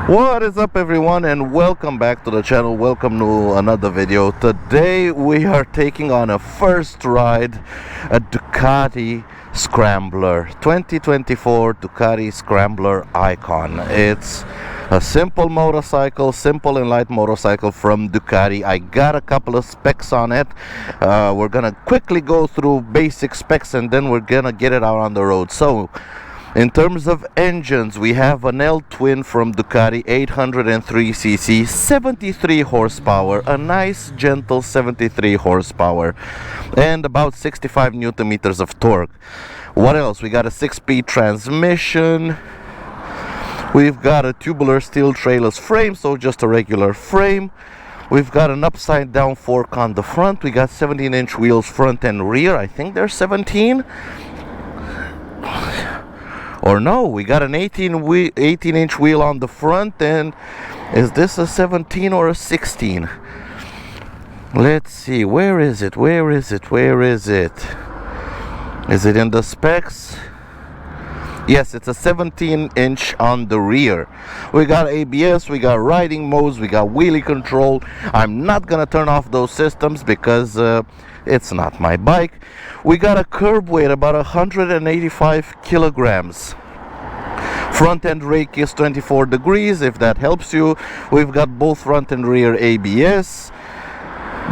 What is up, everyone, and welcome back to the channel. Welcome to another video. Today we are taking on a first ride, a Ducati Scrambler 2024 Ducati Scrambler Icon. It's a simple motorcycle, simple and light motorcycle from Ducati. I got a couple of specs on it. We're gonna quickly go through basic specs and then we're gonna get it out on the road. So in terms of engines, we have an L twin from Ducati, 803cc, 73 horsepower, a nice gentle 73 horsepower, and about 65 newton meters of torque. What else? We got a 6-speed transmission. We've got a tubular steel trailerless frame, so just a regular frame. We've got an upside down fork on the front. We got 17-inch wheels front and rear. I think they're 17. Or no, we got an 18-inch wheel on the front, and is this a 17 or a 16? Let's see, where is it? Is it in the specs? Yes, it's a 17-inch on the rear. We got ABS, we got riding modes, we got wheelie control. I'm not gonna turn off those systems because it's not my bike. We got a curb weight about 185 kilograms. Front end rake is 24 degrees, if that helps you. We've got both front and rear ABS.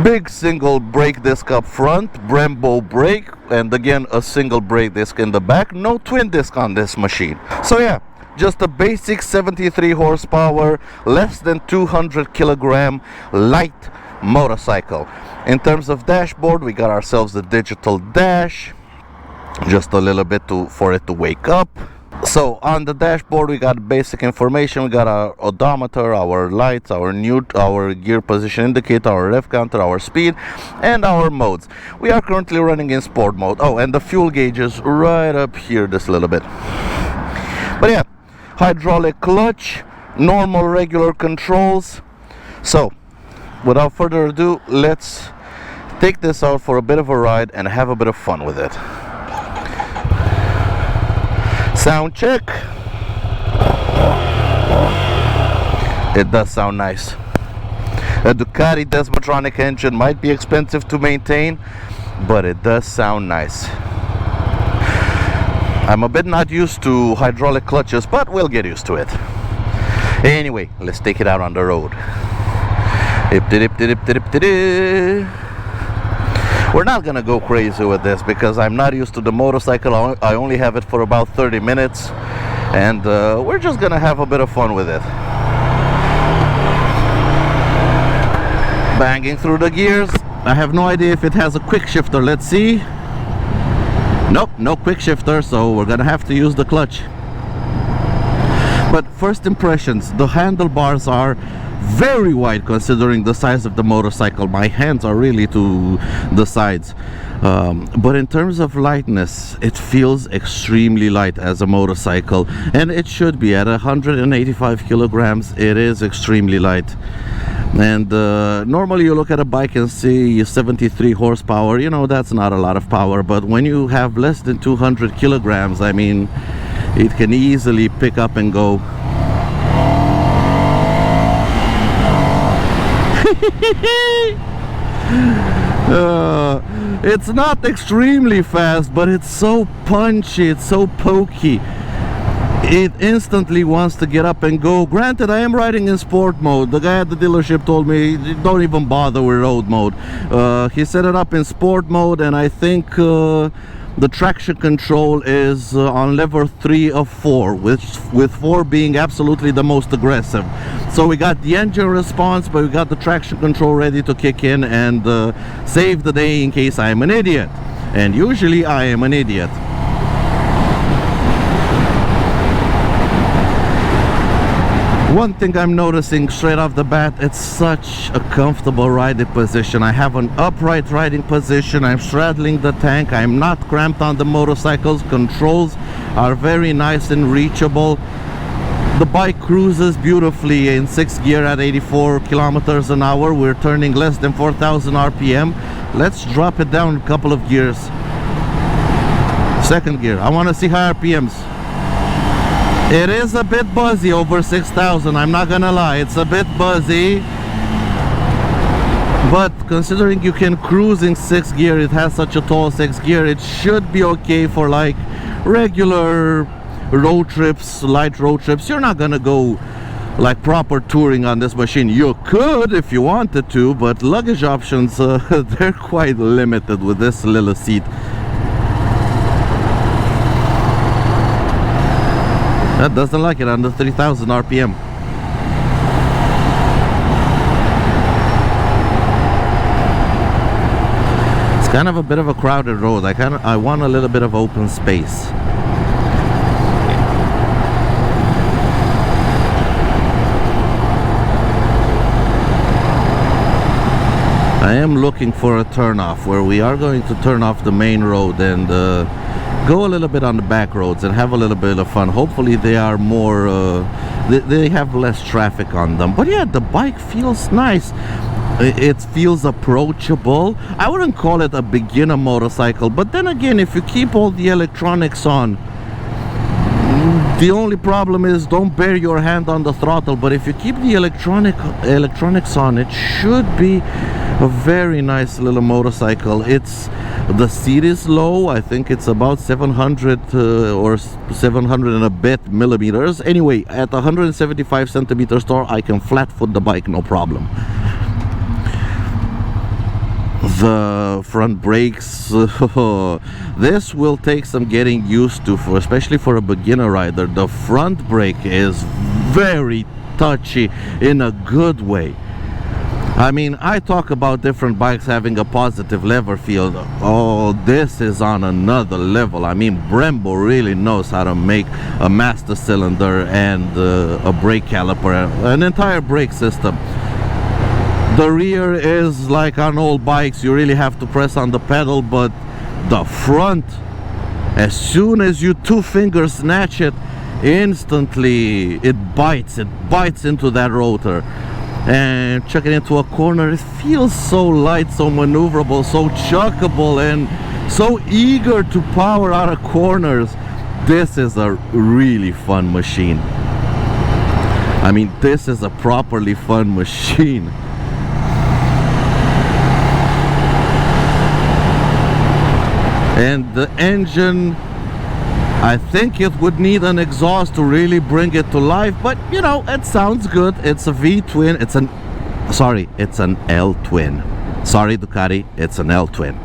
Big single brake disc up front, Brembo brake, and again a single brake disc in the back. No twin disc on this machine. So yeah, just a basic 73 horsepower, less than 200 kilogram light motorcycle. In terms of dashboard, we got ourselves the digital dash, just a little bit for it to wake up. So on the dashboard we got basic information. We got our odometer, our lights, our gear position indicator, our rev counter, our speed, and our modes. We are currently running in sport mode. Oh, and the fuel gauge is right up here this little bit. But yeah, hydraulic clutch, normal regular controls. So without further ado, let's take this out for a bit of a ride and have a bit of fun with it. Sound check. It does sound nice. A Ducati Desmotronic engine might be expensive to maintain, but it does sound nice. I'm a bit not used to hydraulic clutches, but we'll get used to it. Anyway, let's take it out on the road. We're not gonna go crazy with this because I'm not used to the motorcycle. I only have it for about 30 minutes, and we're just gonna have a bit of fun with it. Banging through the gears. I have no idea if it has a quick shifter. Let's see. Nope, no quick shifter, so we're gonna have to use the clutch. But first impressions, the handlebars are very wide considering the size of the motorcycle. My hands are really to the sides, but in terms of lightness, it feels extremely light as a motorcycle, and it should be. At 185 kilograms, it is extremely light. And normally you look at a bike and see 73 horsepower, you know, that's not a lot of power, but when you have less than 200 kilograms, I mean, it can easily pick up and go. It's not extremely fast, but it's so punchy, it's so pokey. It instantly wants to get up and go. Granted, I am riding in sport mode. The guy at the dealership told me don't even bother with road mode. He set it up in sport mode, and I think the traction control is on level 3 of 4, with 4 being absolutely the most aggressive. So we got the engine response, but we got the traction control ready to kick in and save the day in case I'm an idiot. And usually I am an idiot. One thing I'm noticing straight off the bat, it's such a comfortable riding position. I have an upright riding position, I'm straddling the tank, I'm not cramped on the motorcycle's controls are very nice and reachable. The bike cruises beautifully in 6th gear at 84 kilometers an hour. We're turning less than 4,000 RPM. Let's drop it down a couple of gears. 2nd gear, I want to see high RPMs. It is a bit buzzy over 6,000, I'm not gonna lie, it's a bit buzzy. But considering you can cruise in 6th gear, it has such a tall 6th gear, it should be okay for like regular road trips, light road trips. You're not gonna go like proper touring on this machine. You could if you wanted to, but luggage options, they're quite limited with this little seat. That doesn't like it under 3,000 RPM. It's kind of a bit of a crowded road. I want a little bit of open space. I am looking for a turnoff where we are going to turn off the main road and go a little bit on the back roads and have a little bit of fun. Hopefully they are more they have less traffic on them. But yeah, the bike feels nice. It feels approachable. I wouldn't call it a beginner motorcycle, but then again, if you keep all the electronics on, the only problem is don't bear your hand on the throttle. But if you keep the electronics on, it should be a very nice little motorcycle. The seat is low. I think it's about 700 or 700 and a bit millimeters. Anyway, at 175 centimeters tall, I can flat foot the bike, no problem. The front brakes, this will take some getting used to, especially for a beginner rider. The front brake is very touchy in a good way. I mean, I talk about different bikes having a positive lever field. Oh, this is on another level. I mean, Brembo really knows how to make a master cylinder and a brake caliper, an entire brake system. The rear is like on old bikes, you really have to press on the pedal, but the front, as soon as you two fingers snatch it, instantly it bites into that rotor. And chucking into a corner, it feels so light, so maneuverable, so chuckable, and so eager to power out of corners. This is a really fun machine. I mean, this is a properly fun machine. And the engine, I think it would need an exhaust to really bring it to life, but you know, it sounds good. It's a V-twin. It's an L-twin. Sorry, Ducati, it's an L-twin.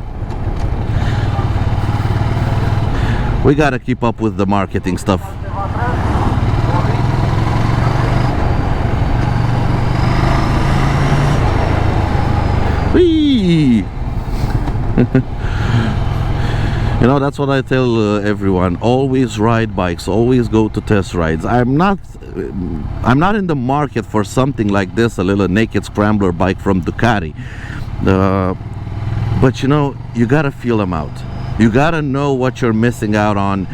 We gotta keep up with the marketing stuff. Whee! You know, that's what I tell everyone. Always ride bikes. Always go to test rides. I'm not in the market for something like this, a little naked scrambler bike from Ducati. But you know, you gotta feel them out. You gotta know what you're missing out on.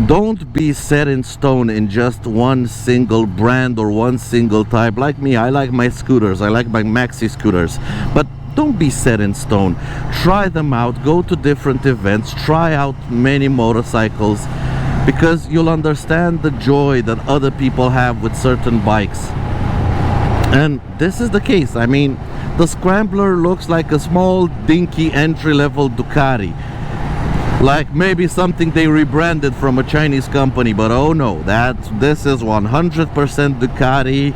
Don't be set in stone in just one single brand or one single type. Like me, I like my scooters. I like my maxi scooters. But don't be set in stone. Try them out. Go to different events. Try out many motorcycles, because you'll understand the joy that other people have with certain bikes. And this is the case. I mean, the Scrambler looks like a small dinky entry-level Ducati, like maybe something they rebranded from a Chinese company. But oh no, this is 100% Ducati.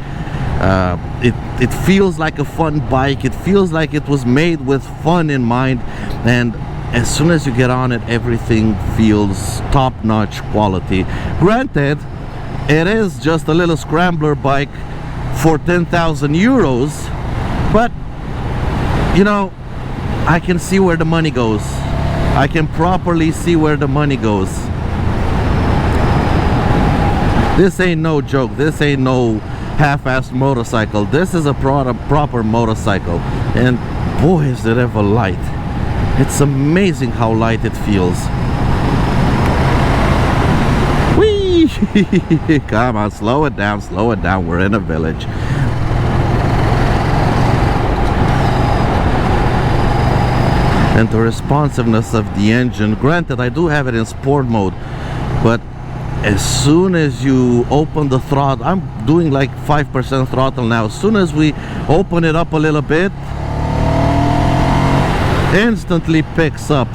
It feels like a fun bike. It feels like it was made with fun in mind, and as soon as you get on it, everything feels top-notch quality. Granted, it is just a little scrambler bike for 10,000 euros, but you know, I can see where the money goes. I can properly see where the money goes. This ain't no joke. This ain't no half-assed motorcycle. This is a proper motorcycle, and boy, is it ever light. It's amazing how light it feels. Whee! Come on, slow it down, we're in a village. And the responsiveness of the engine, granted I do have it in sport mode, but as soon as you open the throttle, I'm doing like 5% throttle now. As soon as we open it up a little bit, instantly picks up.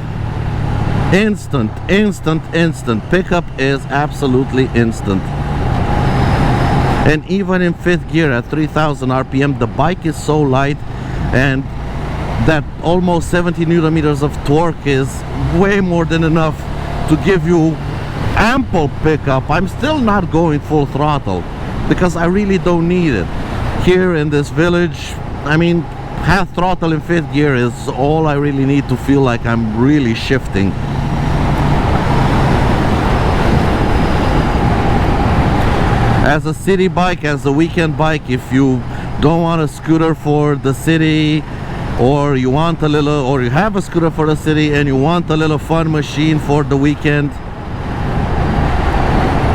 Instant. Pickup is absolutely instant. And even in fifth gear at 3000 RPM, the bike is so light, and that almost 70 newton meters of torque is way more than enough to give you ample pickup. I'm still not going full throttle because I really don't need it. Here in this village, I mean, half throttle in fifth gear is all I really need to feel like I'm really shifting. As a city bike, as a weekend bike, if you don't want a scooter for the city, or you want a little, or you have a scooter for the city and you want a little fun machine for the weekend,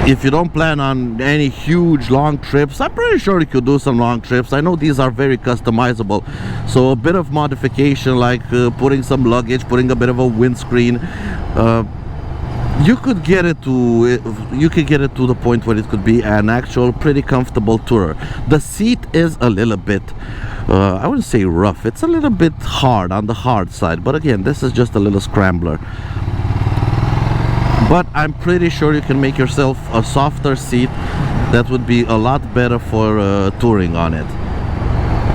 if you don't plan on any huge long trips, I'm pretty sure you could do some long trips. I know these are very customizable, so a bit of modification, like putting some luggage, putting a bit of a windscreen, you could get it to the point where it could be an actual pretty comfortable tourer. The seat is a little bit I wouldn't say rough, it's a little bit hard, on the hard side, but again, this is just a little scrambler. But I'm pretty sure you can make yourself a softer seat that would be a lot better for touring on it.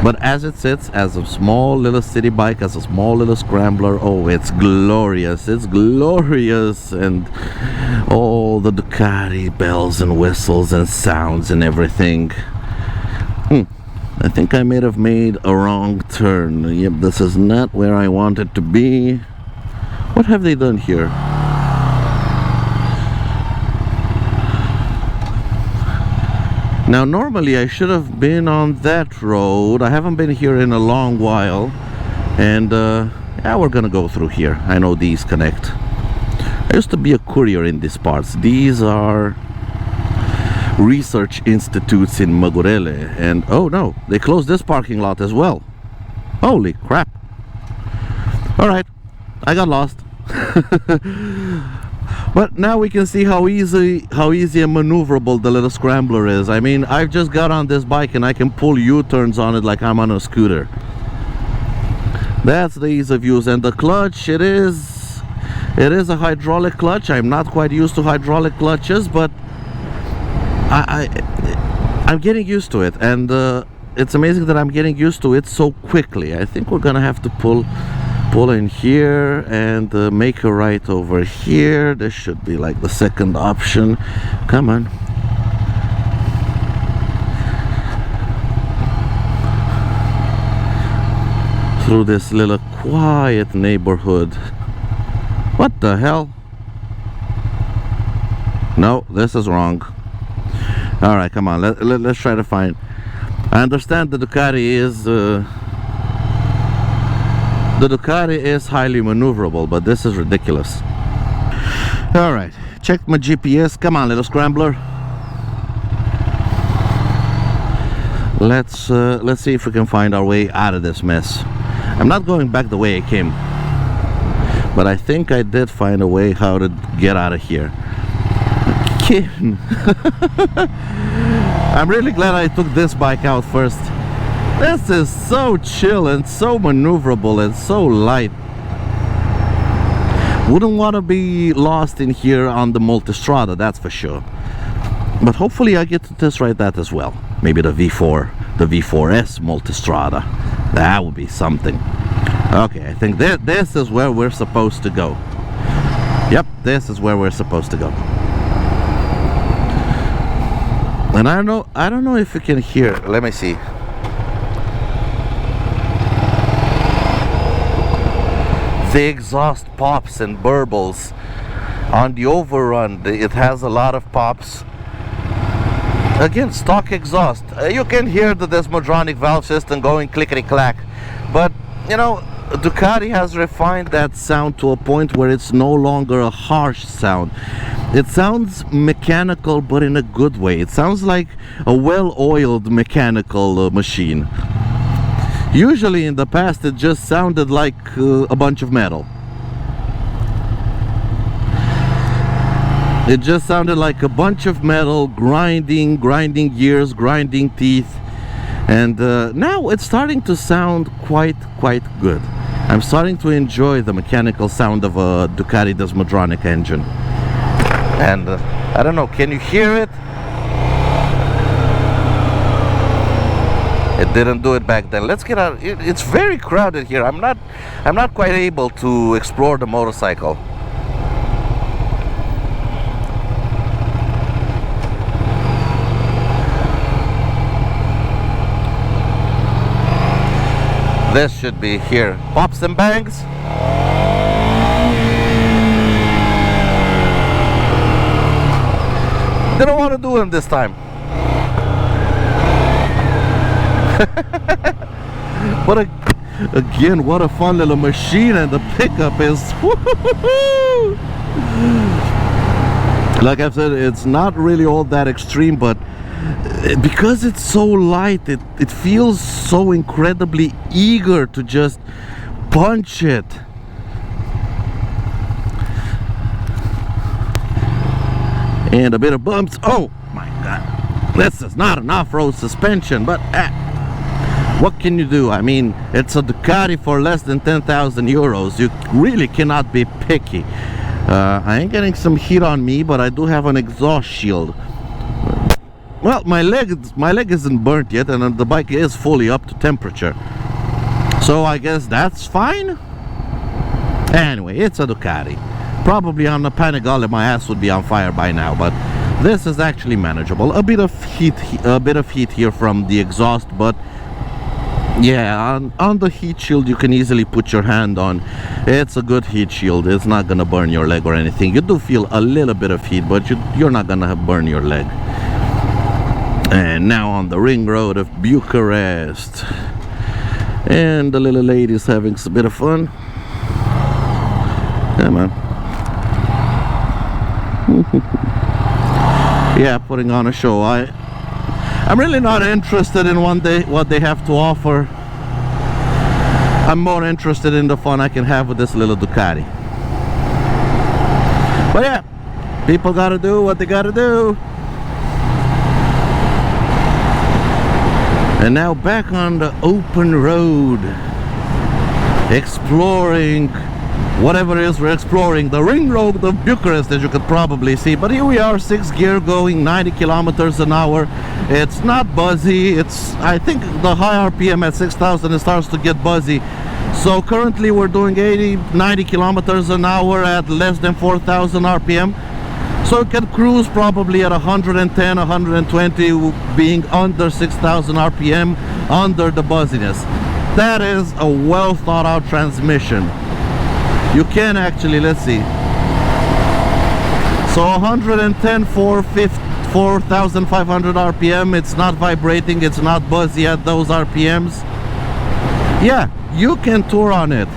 But as it sits, as a small little city bike, as a small little scrambler, oh, it's glorious. It's glorious. And all the Ducati bells and whistles and sounds and everything. I think I may have made a wrong turn. Yep, this is not where I wanted to be. What have they done here? Now, normally I should have been on that road. I haven't been here in a long while. And yeah, we're gonna go through here. I know these connect. I used to be a courier in these parts. These are research institutes in Magurele. And oh no, they closed this parking lot as well. Holy crap. Alright, I got lost. But now we can see how easy and maneuverable the little scrambler is. I mean, I've just got on this bike and I can pull U-turns on it like I'm on a scooter. That's the ease of use. And the clutch, it is a hydraulic clutch. I'm not quite used to hydraulic clutches, but I'm getting used to it, and it's amazing that I'm getting used to it so quickly. I think we're gonna have to pull in here and make a right over here. This should be like the second option. Come on. Through this little quiet neighborhood. What the hell? No, this is wrong. All right, come on. Let's try to find. I understand the Ducati is highly maneuverable, but this is ridiculous. All right, check my GPS. Come on, little scrambler. Let's see if we can find our way out of this mess. I'm not going back the way I came, but I think I did find a way how to get out of here. Kidding. I'm really glad I took this bike out first. This is so chill and so maneuverable and so light. Wouldn't want to be lost in here on the Multistrada, that's for sure. But hopefully I get to test ride that as well. Maybe the V4S Multistrada. That would be something. Okay, I think this is where we're supposed to go. Yep, this is where we're supposed to go. And I don't know if you can hear. Let me see. The exhaust pops and burbles. On the overrun, it has a lot of pops. Again, stock exhaust. You can hear the Desmodronic valve system going clickety-clack. But, you know, Ducati has refined that sound to a point where it's no longer a harsh sound. It sounds mechanical, but in a good way. It sounds like a well-oiled mechanical machine. Usually in the past it just sounded like a bunch of metal. It just sounded like a bunch of metal grinding gears, grinding teeth. And now it's starting to sound quite good. I'm starting to enjoy the mechanical sound of a Ducati Desmodronic engine. And I don't know, can you hear it? It didn't do it back then. Let's get out. It's very crowded here. I'm not quite able to explore the motorcycle. This should be here. Pops and bangs. Didn't want to do them this time. Again, what a fun little machine, and the pickup is like I've said, it's not really all that extreme, but because it's so light, it feels so incredibly eager to just punch it. And a bit of bumps. Oh my god, this is not an off-road suspension, but what can you do? I mean, it's a Ducati for less than 10,000 euros. You really cannot be picky. I ain't getting some heat on me, but I do have an exhaust shield. Well, my leg isn't burnt yet, and the bike is fully up to temperature, so I guess that's fine. Anyway, it's a Ducati. Probably on the Panigale my ass would be on fire by now, but this is actually manageable. A bit of heat here from the exhaust, but yeah, on the heat shield you can easily put your hand on. It's a good heat shield. It's not gonna burn your leg or anything. You do feel a little bit of heat, but you're not gonna burn your leg. And now on the ring road of Bucharest, and the little lady's having a bit of fun. Come on. Yeah, putting on a show. I'm really not interested in what they have to offer. I'm more interested in the fun I can have with this little Ducati. But yeah, people gotta do what they gotta do. And now back on the open road, exploring whatever it is we're exploring, the ring road of Bucharest, as you could probably see. But here we are, 6th gear, going 90 kilometers an hour. It's not buzzy. I think the high RPM at 6,000 it starts to get buzzy. So currently we're doing 90 kilometers an hour at less than 4,000 RPM. So it can cruise probably at 110, 120, being under 6,000 RPM, under the buzziness. That is a well thought out transmission. You can actually, let's see. So 110 for 4,500 RPM. It's not vibrating, it's not buzzy at those RPMs. Yeah, you can tour on it.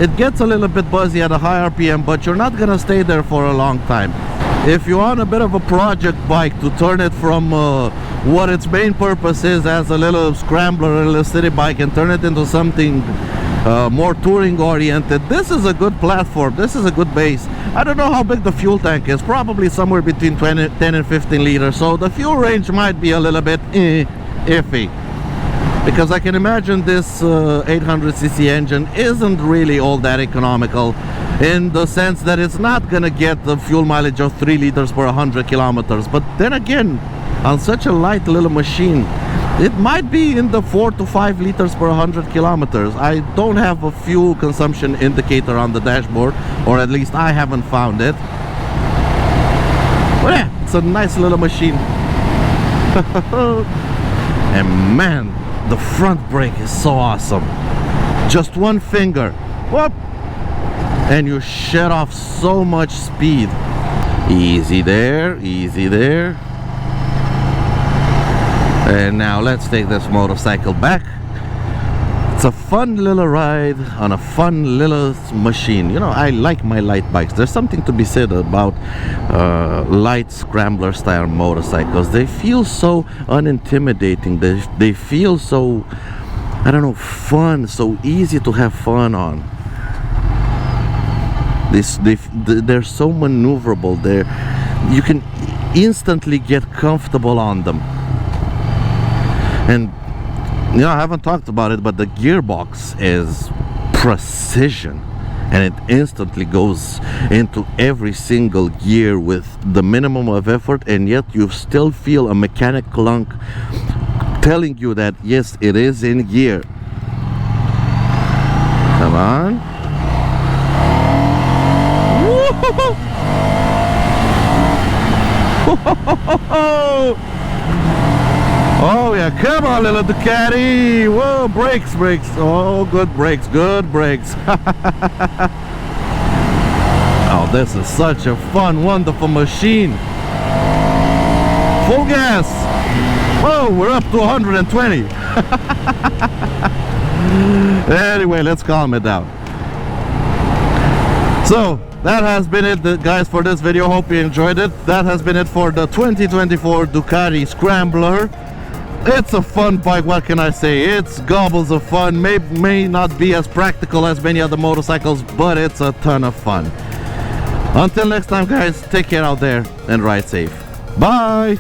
It gets a little bit buzzy at a high RPM, but you're not gonna stay there for a long time. If you want a bit of a project bike to turn it from what its main purpose is as a little scrambler, a little city bike, and turn it into something more touring oriented, this is a good platform. This is a good base. I don't know how big the fuel tank is, probably somewhere between 10 and 15 liters, so the fuel range might be a little bit iffy, because I can imagine this 800cc engine isn't really all that economical, in the sense that it's not gonna get the fuel mileage of 3 liters per 100 kilometers. But then again, on such a light little machine, it might be in the 4 to 5 liters per 100 kilometers. I don't have a fuel consumption indicator on the dashboard, or at least I haven't found it. But yeah, it's a nice little machine. And man, the front brake is so awesome. Just one finger, whoop, and you shed off so much speed. Easy there, easy there. And now let's take this motorcycle back. It's a fun little ride on a fun little machine. You know, I like my light bikes. There's something to be said about light scrambler style motorcycles. They feel so unintimidating. They feel so, I don't know, fun, so easy to have fun on. They're so maneuverable. you can instantly get comfortable on them. And you know, I haven't talked about it, but the gearbox is precision, and it instantly goes into every single gear with the minimum of effort, and yet you still feel a mechanic clunk telling you that yes, it is in gear. Come on. Oh yeah, come on, little Ducati. Whoa, brakes. Oh, good brakes. Oh, this is such a fun, wonderful machine. Full gas. Whoa, we're up to 120. Anyway, let's calm it down. So that has been it, guys, for this video. Hope you enjoyed it. That has been it for the 2024 Ducati Scrambler. It's a fun bike, what can I say? It's gobbles of fun. May not be as practical as many other motorcycles, but it's a ton of fun. Until next time, guys, take care out there and ride safe. Bye.